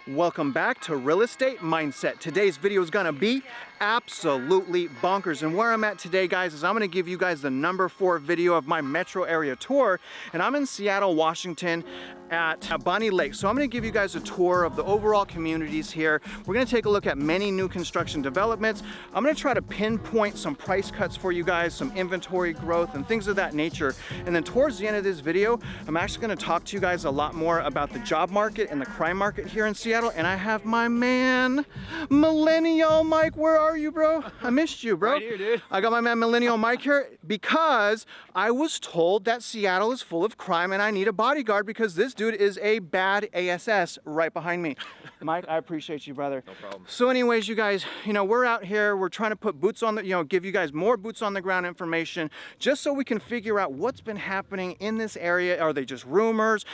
Welcome back to Real Estate Mindset. Today's video is gonna be absolutely bonkers. And where I'm at today, guys, is I'm gonna give you guys the #4 video of my metro area tour. And I'm in Seattle, Washington at Bonnie Lake. So I'm gonna give you guys a tour of the overall communities here. We're gonna take a look at many new construction developments. I'm gonna try to pinpoint some price cuts for you guys, some inventory growth and things of that nature. And then towards the end of this video, I'm actually gonna talk to you guys a lot more about the job market and the crime market here in Seattle. And I have my man, Millennial Mike. Where are you, bro? I missed you, bro. Right here, dude. I got my man Millennial Mike here because I was told that Seattle is full of crime and I need a bodyguard because this dude is a bad ASS right behind me. Mike, I appreciate you, brother. No problem. So anyways, you guys, we're out here, we're trying to put boots on the, give you guys more boots on the ground information just so we can figure out what's been happening in this area. Are they just rumors?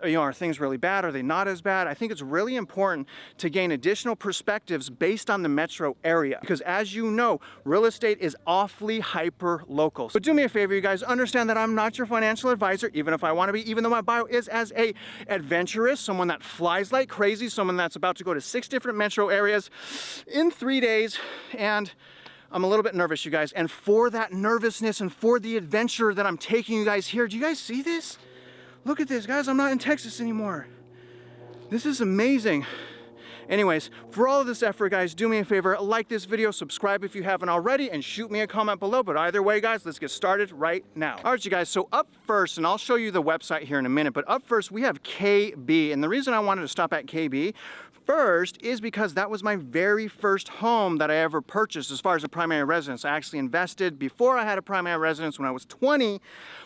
Are things really bad? Are they not as bad? I think it's really important to gain additional perspectives based on the metro area because as you know, real estate is awfully hyper local. But do me a favor, you guys, understand that I'm not your financial advisor, even if I want to be, even though my bio is as a adventurous, someone that flies like crazy, someone that's about to go to 6 different metro areas in 3 days. And I'm a little bit nervous, you guys. And for that nervousness and for the adventure that I'm taking you guys here, do you guys see this? Look at this, guys. I'm not in Texas anymore. This is amazing. Anyways, for all of this effort, guys, do me a favor, like this video, subscribe if you haven't already, and shoot me a comment below. But either way, guys, let's get started right now. All right, you guys, so up first, and I'll show you the website here in a minute, but up first, we have KB. And the reason I wanted to stop at KB first is because that was my very first home that I ever purchased as far as a primary residence. I actually invested before I had a primary residence when I was 20,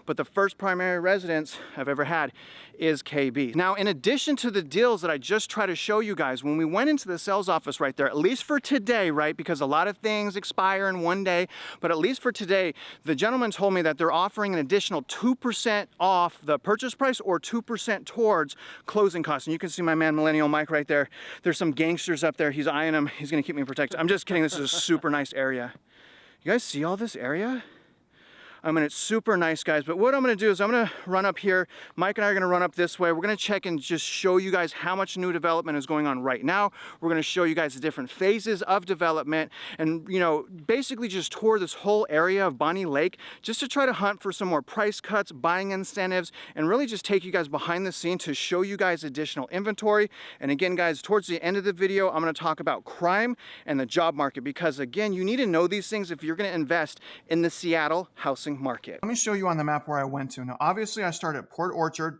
but the first primary residence I've ever had is KB. Now, in addition to the deals that I just try to show you guys, when we went into the sales office right there, at least for today, right, because a lot of things expire in one day, but at least for today, the gentleman told me that they're offering an additional 2% off the purchase price or 2% towards closing costs. And you can see my man Millennial Mike right there. There's some gangsters up there. He's eyeing them. He's gonna keep me protected. I'm just kidding. This is a super nice area. You guys see all this area? I mean, it's super nice, guys, but what I'm gonna do is I'm gonna run up here. Mike and I are gonna run up this way. We're gonna check and just show you guys how much new development is going on right now. We're gonna show you guys the different phases of development and, basically just tour this whole area of Bonnie Lake just to try to hunt for some more price cuts, buying incentives, and really just take you guys behind the scene to show you guys additional inventory. And again, guys, towards the end of the video, I'm gonna talk about crime and the job market because, again, you need to know these things if you're gonna invest in the Seattle housing market. Let me show you on the map where I went to. Now, obviously, I started at Port Orchard,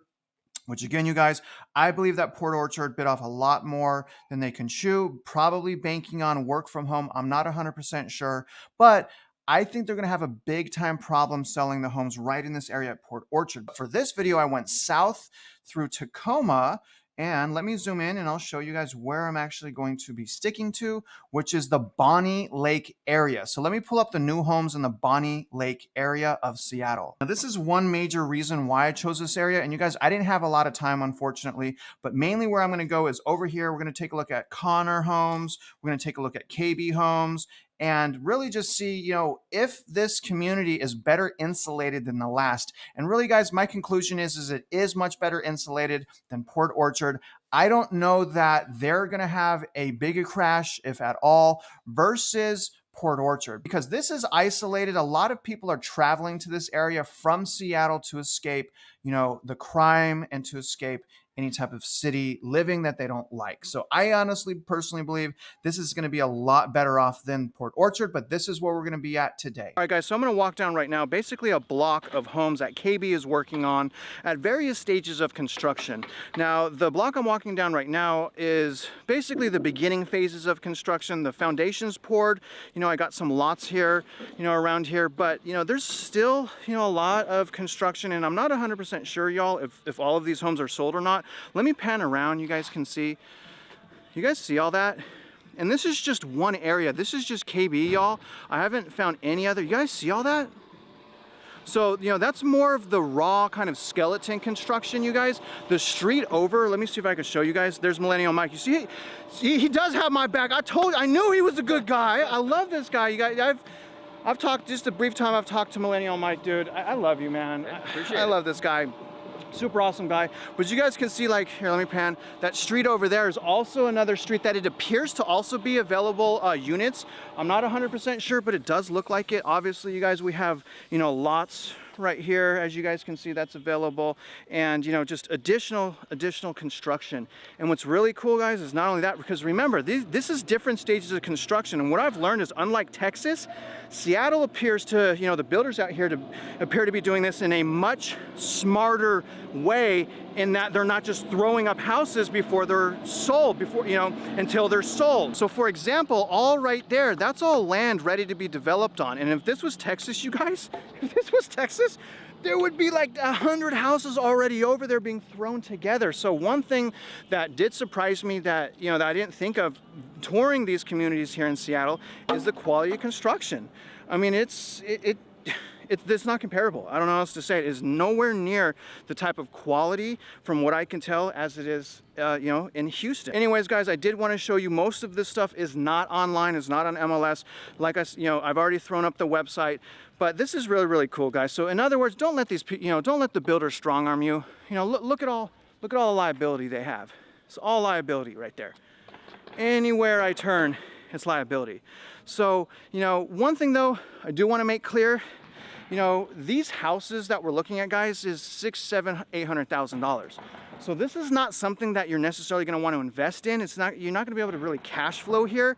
which again, you guys, I believe that Port Orchard bit off a lot more than they can chew, probably banking on work from home. I'm not 100% sure, but I think they're going to have a big time problem selling the homes right in this area at Port Orchard. But for this video, I went south through Tacoma. And let me zoom in and I'll show you guys where I'm actually going to be sticking to, which is the Bonnie Lake area. So let me pull up the new homes in the Bonnie Lake area of Seattle. Now, this is one major reason why I chose this area. And you guys, I didn't have a lot of time, unfortunately, but mainly where I'm going to go is over here. We're going to take a look at Connor homes. We're going to take a look at KB homes. And really just see, if this community is better insulated than the last. And really, guys, my conclusion is it is much better insulated than Port Orchard. I don't know that they're going to have a bigger crash, if at all, versus Port Orchard, because this is isolated. A lot of people are traveling to this area from Seattle to escape, the crime and to escape any type of city living that they don't like. So I honestly, personally believe this is going to be a lot better off than Port Orchard, but this is where we're going to be at today. All right, guys, so I'm going to walk down right now, basically a block of homes that KB is working on at various stages of construction. Now, the block I'm walking down right now is basically the beginning phases of construction. The foundation's poured. I got some lots here, around here, but, there's still, a lot of construction, and I'm not 100% sure, y'all, if all of these homes are sold or not. Let me pan around. You guys can see. You guys see all that? And this is just one area. This is just KB, y'all. I haven't found any other. You guys see all that? So, that's more of the raw kind of skeleton construction, you guys. The street over, let me see if I can show you guys. There's Millennial Mike. You see, he does have my back. I knew he was a good guy. I love this guy. You guys, I've talked, just a brief time I've talked to Millennial Mike, dude. I love you, man. Yeah, appreciate I it. love this guy. Super awesome guy. But you guys can see, like, here, let me pan. That street over there is also another street that it appears to also be available units. I'm not 100% sure, but it does look like it. Obviously, you guys, we have, you know, lots right here, as you guys can see, that's available, and you know, just additional construction. And what's really cool, guys, is not only that, because remember, this is different stages of construction, and what I've learned is, unlike Texas, Seattle appears to, you know, the builders out here appear to be doing this in a much smarter way, in that they're not just throwing up houses before they're sold, until they're sold. So for example, all right there, that's all land ready to be developed on. And if this was Texas, you guys, if this was Texas, there would be like 100 houses already over there being thrown together. So one thing that did surprise me, that, you know, that I didn't think of touring these communities here in Seattle, is the quality of construction. I mean, it's not comparable. I don't know how else to say it. It's nowhere near the type of quality, from what I can tell, as it is, you know, in Houston. Anyways, guys, I did want to show you, most of this stuff is not online, it's not on MLS. Like I've already thrown up the website, but this is really, really cool, guys. So in other words, don't let these, don't let the builders strong arm you. You know, look at all the liability they have. It's all liability right there. Anywhere I turn, it's liability. So, you know, one thing though, I do want to make clear. You know, these houses that we're looking at, guys, is $600,000, $700,000, $800,000. So this is not something that you're necessarily going to want to invest in. You're not going to be able to really cash flow here.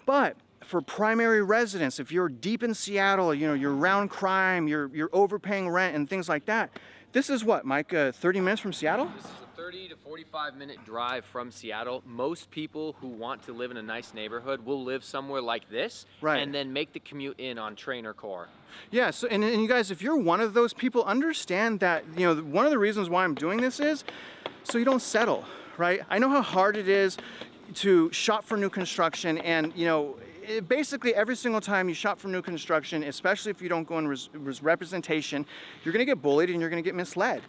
But for primary residence, if you're deep in Seattle, you know, you're around crime, you're overpaying rent and things like that. This is what, Mike, 30 minutes from Seattle? This is a 30 to 45-minute drive from Seattle. Most people who want to live in a nice neighborhood will live somewhere like this, right, and then make the commute in on train or car. Yeah, so, and you guys, if you're one of those people, understand that, you know, one of the reasons why I'm doing this is so you don't settle, right? I know how hard it is to shop for new construction, and, you know, basically every single time you shop for new construction, especially if you don't go in representation, you're gonna get bullied and you're gonna get misled.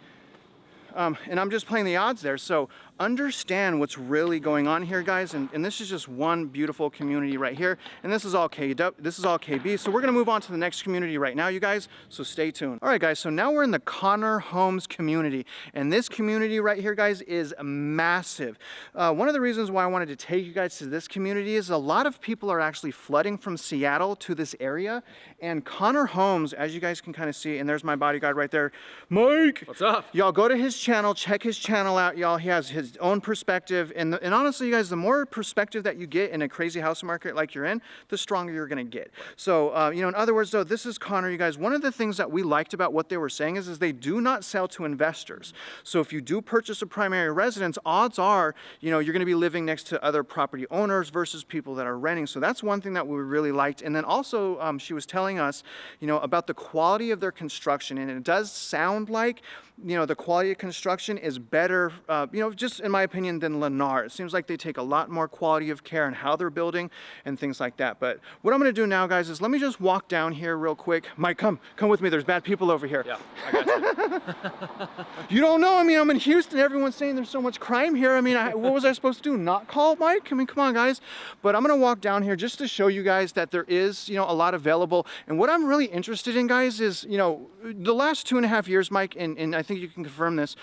And I'm just playing the odds there. So understand what's really going on here, guys. And this is just one beautiful community right here. And this is all KB. So we're gonna move on to the next community right now, you guys. So stay tuned. All right, guys. So now we're in the Connor Homes community. And this community right here, guys, is massive. One of the reasons why I wanted to take you guys to this community is a lot of people are actually flooding from Seattle to this area. And Connor Homes, as you guys can kind of see, and there's my bodyguard right there, Mike. What's up? Y'all go to his channel, check his channel out, y'all. He has his own perspective, and honestly, you guys, the more perspective that you get in a crazy house market like you're in, the stronger you're gonna get. So, you know, in other words, though, this is Connor, you guys. One of the things that we liked about what they were saying is they do not sell to investors. So if you do purchase a primary residence, odds are, you know, you're gonna be living next to other property owners versus people that are renting. So that's one thing that we really liked. And then also, she was telling us, you know, about the quality of their construction, and it does sound like, you know, the quality of construction is better, you know, just in my opinion, than Lennar. It seems like they take a lot more quality of care in how they're building and things like that. But what I'm gonna do now, guys, is let me just walk down here real quick. Mike, come with me. There's bad people over here. Yeah, I got you. You don't know, I mean, I'm in Houston. Everyone's saying there's so much crime here. I mean, what was I supposed to do? Not call Mike? I mean, come on, guys. But I'm gonna walk down here just to show you guys that there is, you know, a lot available. And what I'm really interested in, guys, is, you know, the last 2.5 years, Mike, and I think you can confirm this,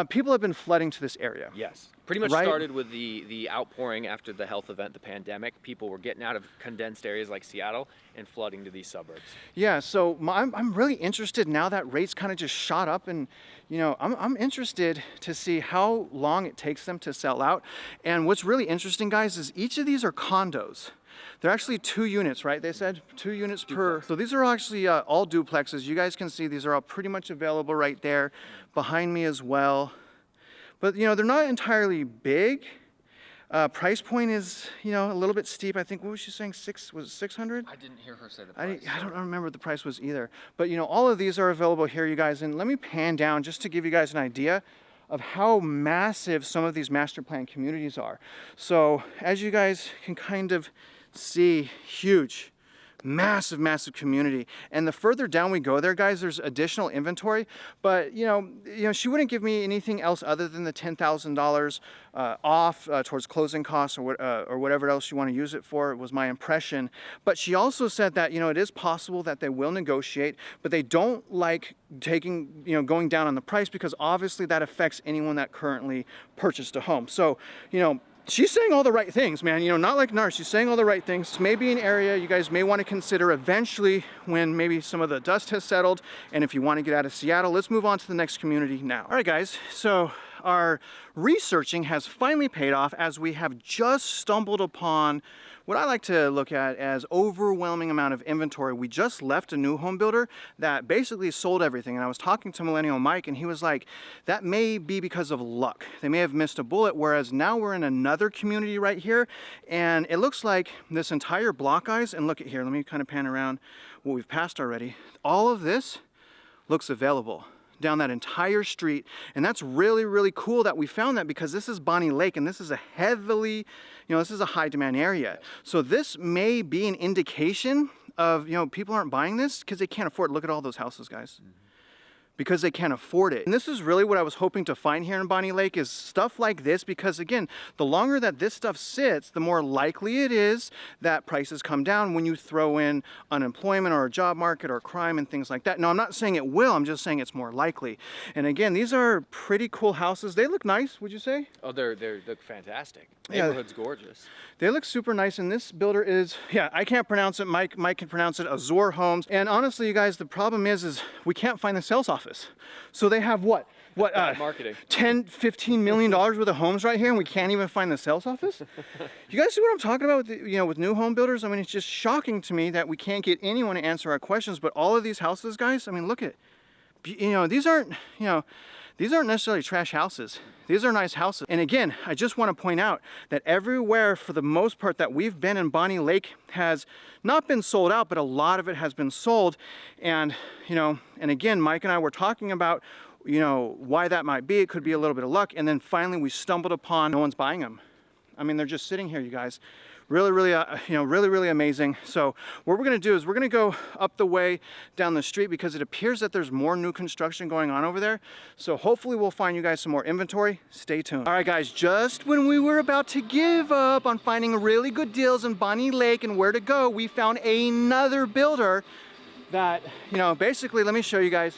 people have been flooding to this area. Yes. Pretty much right? Started with the outpouring after the health event, the pandemic. People were getting out of condensed areas like Seattle and flooding to these suburbs. Yeah, so I'm really interested now that rates kind of just shot up, and, you know, I'm interested to see how long it takes them to sell out. And what's really interesting, guys, is each of these are condos. They're actually 2 units, right? They said 2 units per. So these are actually all duplexes. You guys can see these are all pretty much available right there behind me as well. But, you know, they're not entirely big. Price point is, you know, a little bit steep. I think, what was she saying? Was it 600? I didn't hear her say the price. I don't remember what the price was either. But, you know, all of these are available here, you guys. And let me pan down just to give you guys an idea of how massive some of these master plan communities are. So as you guys can kind of see, huge, Massive, massive community. And the further down we go there, guys, there's additional inventory. But you know, she wouldn't give me anything else other than the $10,000 off towards closing costs or whatever else you want to use it for. It was my impression. But she also said that, you know, it is possible that they will negotiate, but they don't like taking, you know, going down on the price, because obviously that affects anyone that currently purchased a home. So, you know, she's saying all the right things, man. You know, not like NAR. She's saying all the right things. This may be an area you guys may want to consider eventually when maybe some of the dust has settled. And if you want to get out of Seattle, let's move on to the next community now. All right, guys. So our researching has finally paid off, as we have just stumbled upon what I like to look at as overwhelming amount of inventory. We just left a new home builder that basically sold everything. And I was talking to Millennial Mike, and he was like, that may be because of luck. They may have missed a bullet, whereas now we're in another community right here. And it looks like this entire block, guys, and look at here, let me kind of pan around what we've passed already. All of this looks available down that entire street. And that's really, really cool that we found that, because this is Bonnie Lake, and this is a heavily, you know, this is a high demand area. So this may be an indication of, you know, people aren't buying this because they can't afford it. Look at all those houses, guys. Because they can't afford it. And this is really what I was hoping to find here in Bonnie Lake, is stuff like this, because again, the longer that this stuff sits, the more likely it is that prices come down when you throw in unemployment or a job market or crime and things like that. Now, I'm not saying it will, I'm just saying it's more likely. And again, these are pretty cool houses. They look nice, would you say? Oh, they look fantastic. Neighborhood's gorgeous. They look super nice, and this builder is, yeah, I can't pronounce it. Mike can pronounce it. Azure Homes. And honestly, you guys, the problem is we can't find the sales office. So they have what marketing. $10-15 million worth of homes right here, and we can't even find the sales office. You guys see what I'm talking about with with new home builders? I mean, it's just shocking to me that we can't get anyone to answer our questions. But all of these houses, guys, I mean, look at, these aren't necessarily trash houses. These are nice houses. And again, I just want to point out that everywhere, for the most part, that we've been in Bonnie Lake has not been sold out, but a lot of it has been sold. And, and again, Mike and I were talking about, why that might be. It could be a little bit of luck. And then finally we stumbled upon, no one's buying them. I mean, they're just sitting here, you guys. Really, really amazing. So what we're going to do is we're going to go up the way down the street, because it appears that there's more new construction going on over there. So hopefully we'll find you guys some more inventory. Stay tuned. All right, guys, just when we were about to give up on finding really good deals in Bonnie Lake and where to go, we found another builder that, basically, let me show you guys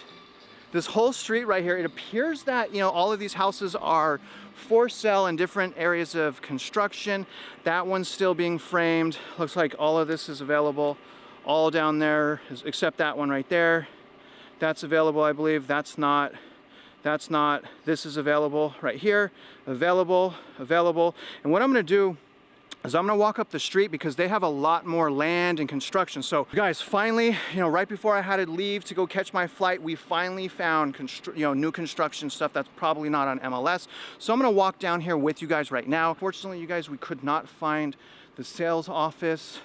this whole street right here. It appears that, all of these houses are for sale in different areas of construction. That one's still being framed. Looks like all of this is available all down there, except that one right there. That's available, I believe. That's not. This is available right here. Available. And what I'm gonna do is I'm gonna walk up the street, because they have a lot more land and construction. So guys, finally, right before I had to leave to go catch my flight, we finally found new construction stuff that's probably not on MLS. So I'm gonna walk down here with you guys right now. Fortunately, you guys, we could not find the sales office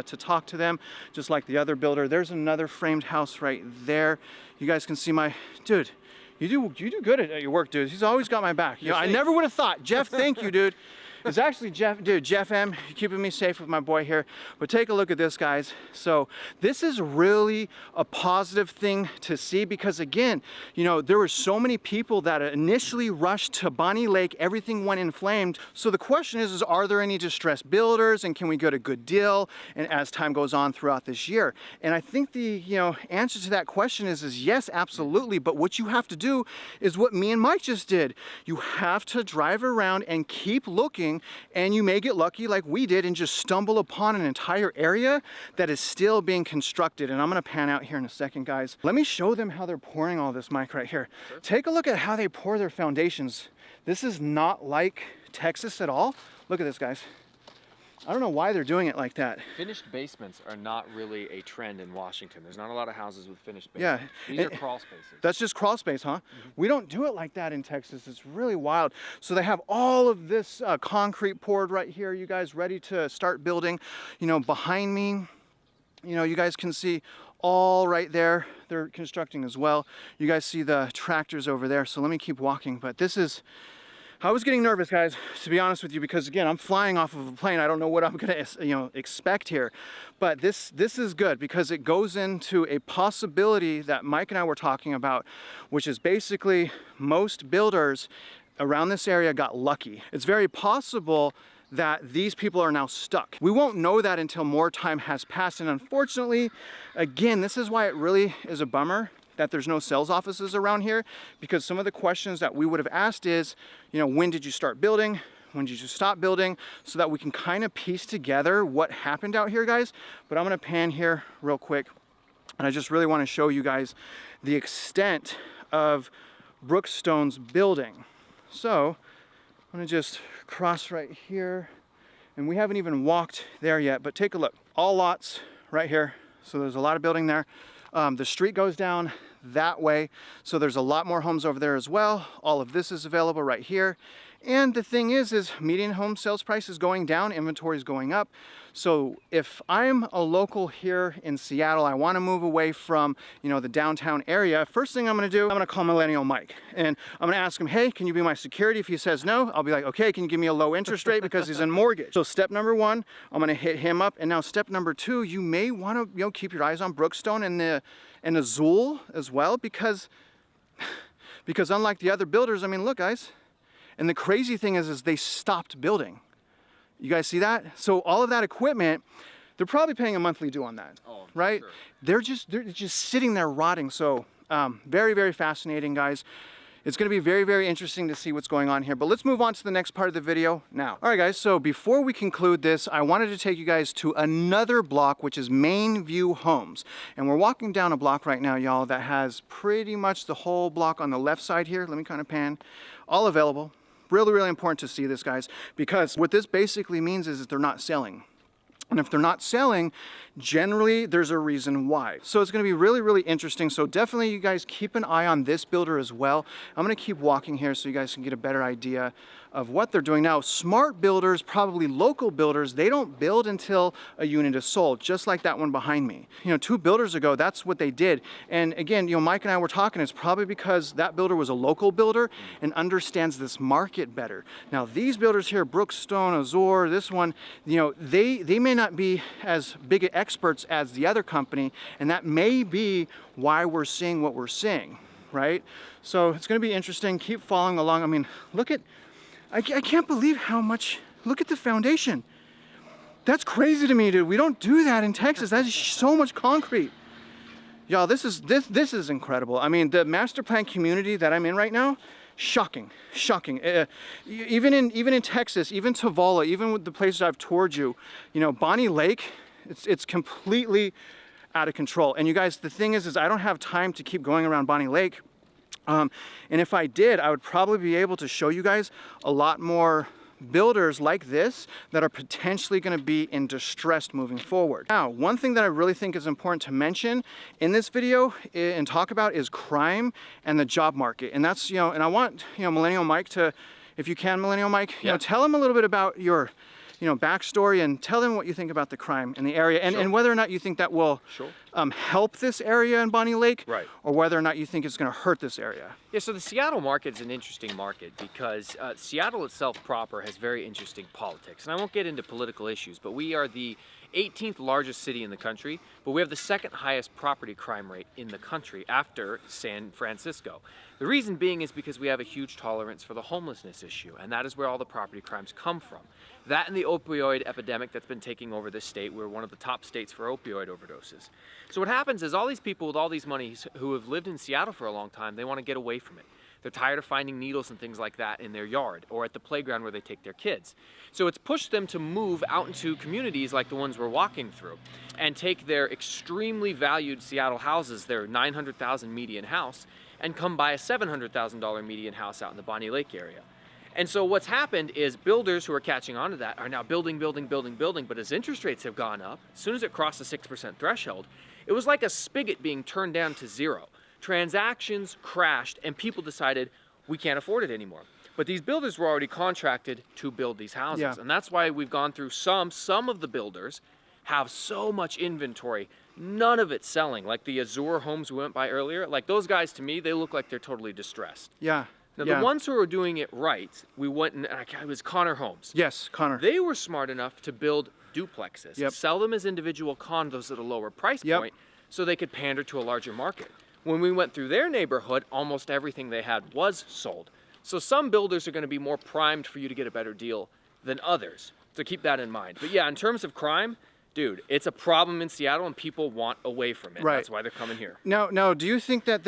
to talk to them, just like the other builder. There's another framed house right there. You guys can see my, dude, you do good at your work, dude. He's always got my back. I never would have thought. Jeff, thank you, dude. It's actually Jeff M, keeping me safe with my boy here. But take a look at this, guys. So this is really a positive thing to see, because again, there were so many people that initially rushed to Bonnie Lake. Everything went inflamed. So the question is are there any distressed builders, and can we get a good deal? And as time goes on throughout this year, and I think the answer to that question is yes, absolutely. But what you have to do is what me and Mike just did. You have to drive around and keep looking. And you may get lucky like we did and just stumble upon an entire area that is still being constructed. And I'm gonna pan out here in a second, guys. Let me show them how they're pouring all this, Mike, right here. Sure. Take a look at how they pour their foundations. This is not like Texas at all. Look at this, guys. I don't know why they're doing it like that. Finished basements are not really a trend in Washington. There's not a lot of houses with finished basements. Yeah. These are crawl spaces. That's just crawl space, huh? Mm-hmm. We don't do it like that in Texas. It's really wild. So they have all of this concrete poured right here, you guys, ready to start building. Behind me, you guys can see all right there. They're constructing as well. You guys see the tractors over there. So let me keep walking. But this is, I was getting nervous, guys, to be honest with you, because again, I'm flying off of a plane. I don't know what I'm gonna, expect here, but this is good because it goes into a possibility that Mike and I were talking about, which is basically most builders around this area got lucky. It's very possible that these people are now stuck. We won't know that until more time has passed, and unfortunately, again, this is why it really is a bummer that there's no sales offices around here, because some of the questions that we would have asked is, when did you start building? When did you stop building? So that we can kind of piece together what happened out here, guys. But I'm gonna pan here real quick, and I just really wanna show you guys the extent of Brookstone's building. So I'm gonna just cross right here, and we haven't even walked there yet, but take a look. All lots right here. So there's a lot of building there. The street goes down that way, so there's a lot more homes over there as well. All of this is available right here. And the thing is median home sales price is going down, inventory is going up. So if I'm a local here in Seattle, I want to move away from, the downtown area, first thing I'm going to do, I'm going to call Millennial Mike, and I'm going to ask him, hey, can you be my security? If he says no, I'll be like, okay, can you give me a low interest rate because he's in mortgage? So step number one, I'm going to hit him up. And now step number two, you may want to, keep your eyes on Brookstone and Azul as well, because unlike the other builders, look, guys, and the crazy thing is they stopped building. You guys see that? So all of that equipment, they're probably paying a monthly due on that, right? Sure. They're just sitting there rotting. So very, very fascinating, guys. It's going to be very, very interesting to see what's going on here. But let's move on to the next part of the video now. All right, guys. So before we conclude this, I wanted to take you guys to another block, which is Main View Homes. And we're walking down a block right now, y'all, that has pretty much the whole block on the left side here. Let me kind of pan. All available. Really, really important to see this, guys, because what this basically means is that they're not selling. And if they're not selling, generally there's a reason why. So it's going to be really, really interesting. So definitely you guys keep an eye on this builder as well. I'm going to keep walking here so you guys can get a better idea of what they're doing. Now, smart builders, probably local builders, they don't build until a unit is sold, just like that one behind me. 2 builders ago, that's what they did. And again, Mike and I were talking, it's probably because that builder was a local builder and understands this market better. Now, these builders here, Brookstone, Azure, this one, they may not be as big experts as the other company, and that may be why we're seeing what we're seeing, right? So it's going to be interesting. Keep following along. Look at, I can't believe how much, look at the foundation. That's crazy to me, dude. We don't do that in Texas. That's so much concrete. Y'all, this is incredible. The master plan community that I'm in right now, shocking. Even in Texas, even Tavalla, even with the places I've toured you, Bonnie Lake, it's completely out of control. And you guys, the thing is I don't have time to keep going around Bonnie Lake. And if I did, I would probably be able to show you guys a lot more builders like this that are potentially going to be in distress moving forward. Now, one thing that I really think is important to mention in this video and talk about is crime and the job market. And that's, and I want, Millennial Mike to, if you can, Millennial Mike, tell him a little bit about your backstory and tell them what you think about the crime in the area and whether or not you think that will help this area in Bonnie Lake, right, or whether or not you think it's going to hurt this area. Yeah, so the Seattle market is an interesting market because Seattle itself proper has very interesting politics. And I won't get into political issues, but we are the 18th largest city in the country, but we have the second highest property crime rate in the country after San Francisco. The reason being is because we have a huge tolerance for the homelessness issue, and that is where all the property crimes come from. That and the opioid epidemic that's been taking over this state. We're one of the top states for opioid overdoses. So what happens is all these people with all these monies who have lived in Seattle for a long time, they want to get away from it. They're tired of finding needles and things like that in their yard or at the playground where they take their kids. So it's pushed them to move out into communities like the ones we're walking through and take their extremely valued Seattle houses, their $900,000 median house, and come buy a $700,000 median house out in the Bonnie Lake area. And so what's happened is builders who are catching on to that are now building, but as interest rates have gone up, as soon as it crossed the 6% threshold, it was like a spigot being turned down to zero. Transactions crashed and people decided we can't afford it anymore. But these builders were already contracted to build these houses. Yeah. And that's why we've gone through some of the builders have so much inventory, none of it selling. Like the Azure homes we went by earlier, like those guys to me, they look like they're totally distressed. Yeah. Now, Yeah. the ones who are doing it right, we went and it was Connor Homes. Yes, Connor. They were smart enough to build duplexes, Yep. sell them as individual condos at a lower price Yep. point so they could pander to a larger market. When we went through their neighborhood, almost everything they had was sold. So some builders are going to be more primed for you to get a better deal than others. So keep that in mind. But yeah, in terms of crime, dude, it's a problem in Seattle and people want away from it. Right. That's why they're coming here. Now, do you think that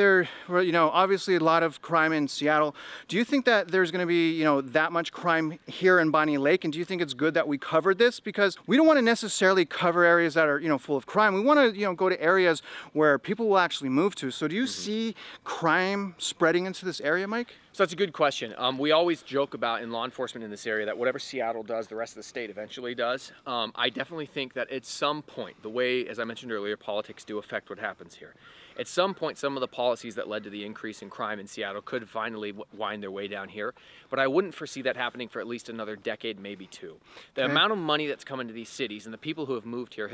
well, obviously a lot of crime in Seattle. Do you think that there's going to be, that much crime here in Bonnie Lake? And do you think it's good that we covered this? Because we don't want to necessarily cover areas that are, full of crime. We want to, go to areas where people will actually move to. So do you see crime spreading into this area, Mike? So that's a good question. We always joke about in law enforcement in this area that whatever Seattle does, the rest of the state eventually does. I definitely think that at some point, the way, as I mentioned earlier, politics do affect what happens here. At some point, some of the policies that led to the increase in crime in Seattle could finally wind their way down here. But I wouldn't foresee that happening for at least another decade, maybe two. The amount of money that's come into these cities and the people who have moved here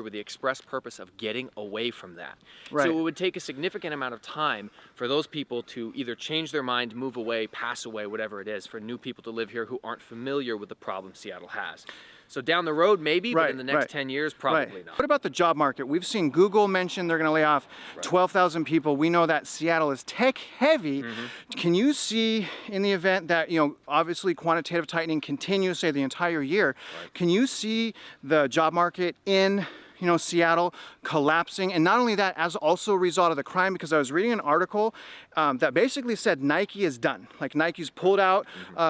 with the express purpose of getting away from that. Right. So it would take a significant amount of time for those people to either change their mind, move away, pass away, whatever it is, for new people to live here who aren't familiar with the problem Seattle has. So down the road, maybe, but in the next 10 years, probably not. What about the job market? We've seen Google mention they're going to lay off 12,000 people. We know that Seattle is tech heavy. Can you see, in the event that, obviously quantitative tightening continues, say, the entire year, can you see the job market in Seattle collapsing? And not only that, as also a result of the crime, because I was reading an article that basically said Nike is done. Like Nike's pulled out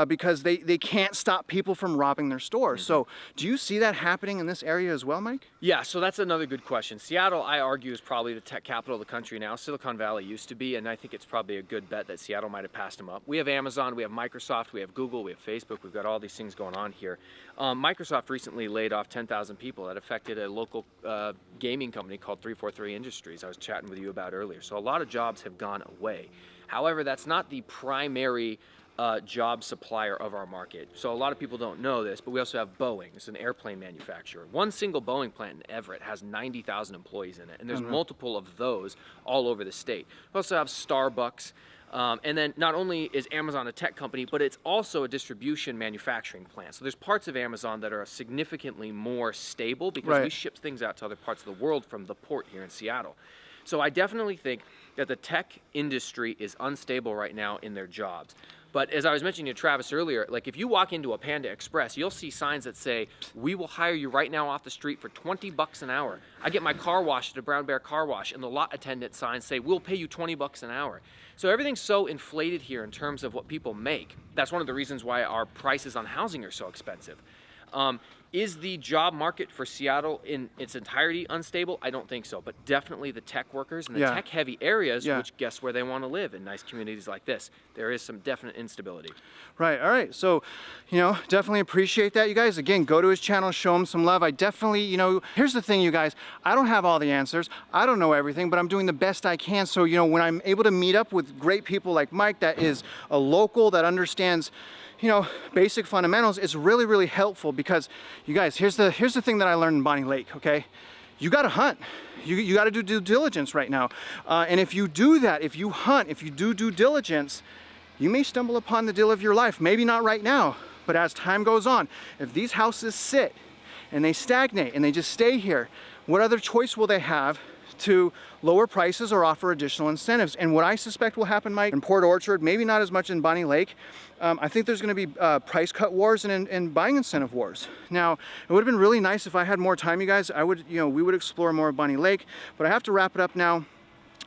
because they can't stop people from robbing their stores. So do you see that happening in this area as well, Mike? Yeah, so that's another good question. Seattle, I argue, is probably the tech capital of the country now. Silicon Valley used to be, and I think it's probably a good bet that Seattle might have passed them up. We have Amazon, we have Microsoft, we have Google, we have Facebook, we've got all these things going on here. Microsoft recently laid off 10,000 people. That affected a local gaming company called 343 Industries I was chatting with you about earlier. So a lot of jobs have gone away. However, that's not the primary job supplier of our market. So a lot of people don't know this, but we also have Boeing. It's an airplane manufacturer. One single Boeing plant in Everett has 90,000 employees in it, and there's multiple of those all over the state. We also have Starbucks. And then not only is Amazon a tech company, but it's also a distribution manufacturing plant. So there's parts of Amazon that are significantly more stable because we ship things out to other parts of the world from the port here in Seattle. So I definitely think that the tech industry is unstable right now in their jobs. But as I was mentioning to Travis earlier, like if you walk into a Panda Express, you'll see signs that say, "We will hire you right now off the street for $20 an hour." I get my car washed at a Brown Bear car wash, and the lot attendant signs say, "We'll pay you $20 an hour." So everything's so inflated here in terms of what people make. That's one of the reasons why our prices on housing are so expensive. Is the job market for Seattle in its entirety unstable? I don't think so, but definitely the tech workers and the tech-heavy areas, which guess where they want to live in nice communities like this, there is some definite instability. Right, all right. So, definitely appreciate that, you guys. Again, go to his channel, show him some love. I definitely, here's the thing, you guys. I don't have all the answers. I don't know everything, but I'm doing the best I can. So, when I'm able to meet up with great people like Mike that is a local that understands basic fundamentals, it's really, really helpful because, you guys, here's the thing that I learned in Bonnie Lake, okay? You gotta hunt. You gotta do due diligence right now. And if you do that, if you hunt, if you do due diligence, you may stumble upon the deal of your life. Maybe not right now, but as time goes on, if these houses sit and they stagnate and they just stay here, what other choice will they have to lower prices or offer additional incentives? And what I suspect will happen, Mike, in Port Orchard, maybe not as much in Bonnie Lake, I think there's going to be price cut wars and buying incentive wars. Now, it would have been really nice if I had more time, you guys. I would, we would explore more of Bonnie Lake, but I have to wrap it up now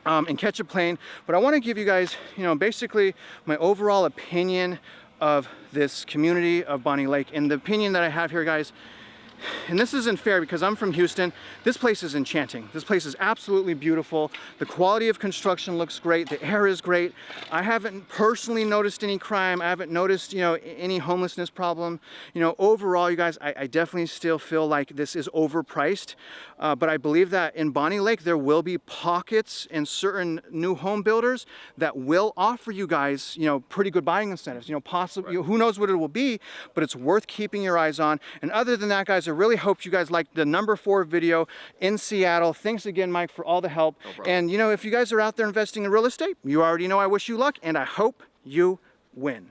and catch a plane. But I want to give you guys, basically my overall opinion of this community of Bonnie Lake. And the opinion that I have here, guys, and this isn't fair because I'm from Houston. This place is enchanting. This place is absolutely beautiful. The quality of construction looks great. The air is great. I haven't personally noticed any crime. I haven't noticed, any homelessness problem. Overall, you guys, I definitely still feel like this is overpriced. But I believe that in Bonnie Lake, there will be pockets in certain new home builders that will offer you guys, pretty good buying incentives. Possibly, who knows what it will be, but it's worth keeping your eyes on. And other than that, guys, I really hope you guys liked the number 4 video in Seattle. Thanks again, Mike, for all the help. And if you guys are out there investing in real estate, you already know I wish you luck, and I hope you win.